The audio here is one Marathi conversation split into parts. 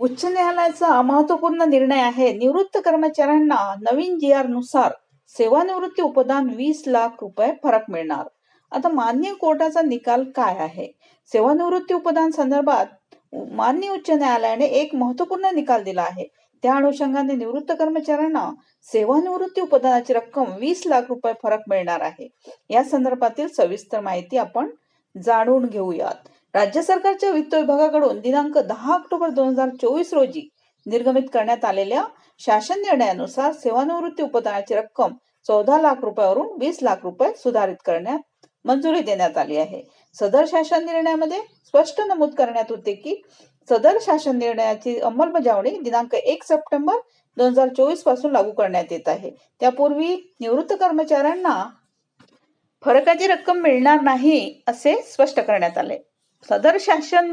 उच्च न्यायालयाचा महत्वपूर्ण निर्णय आहे. निवृत्त कर्मचाऱ्यांना नवीन GR नुसार सेवानिवृत्ती उपदान 20 लाख रुपये फरक मिळणार. आता मान्य कोर्टाचा निकाल काय आहे? सेवानिवृत्ती उपदान संदर्भात मान्य उच्च न्यायालयाने एक महत्वपूर्ण निकाल दिला आहे. त्या अनुषंगाने निवृत्त कर्मचाऱ्यांना सेवानिवृत्ती उपदानाची रक्कम 20 लाख रुपये फरक मिळणार आहे. या संदर्भातील सविस्तर माहिती आपण जाणून घेऊयात. राज्य सरकारच्या वित्त विभागाकडून दिनांक 10 ऑक्टोबर 2024 रोजी निर्गमित करण्यात आलेल्या शासन निर्णयानुसार सेवानिवृत्ती उपदानाची रक्कम 14 लाख रुपयावरून 20 लाख रुपये सुधारित करण्यात मंजुरी देण्यात आली आहे. सदर शासन निर्णयामध्ये स्पष्ट नमूद करण्यात होते की सदर शासन निर्णयाची अंमलबजावणी दिनांक 1 सप्टेंबर 2024 पासून लागू करण्यात येत आहे. त्यापूर्वी निवृत्त कर्मचाऱ्यांना फरकाची रक्कम मिळणार नाही असे स्पष्ट करण्यात आले. सदर शासन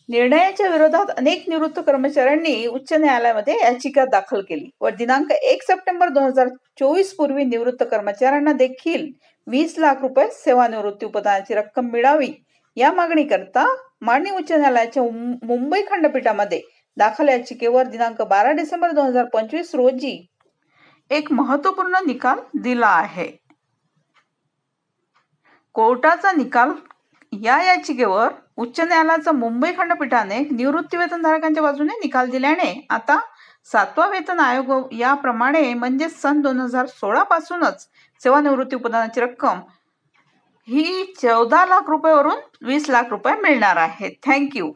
निर्णयाच्या विरोधात अनेक निवृत्त कर्मचाऱ्यांनी उच्च न्यायालयामध्ये याचिका दाखल केली व दिनांक 1 सप्टेंबर 2024 पूर्वी निवृत्त कर्मचाऱ्यांना देखील 20 लाख रुपये सेवानिवृत्ती उपदानाची रक्कम मिळावी या मागणीकरता माननीय उच्च न्यायालयाच्या मुंबई खंडपीठामध्ये दाखल याचिकेवर दिनांक 12 डिसेंबर 2025 रोजी एक महत्वपूर्ण निकाल दिला आहे. कोर्टाचा निकाल या याचिकेवर उच्च न्यायालयाच्या मुंबई खंडपीठाने निवृत्ती वेतनधारकांच्या बाजूने निकाल दिल्याने आता 7वा वेतन आयोग याप्रमाणे म्हणजे सन 2016 पासूनच सेवानिवृत्ती उपदानाची रक्कम ही 14 लाख रुपयावरून 20 लाख रुपये मिळणार आहे. थँक्यू.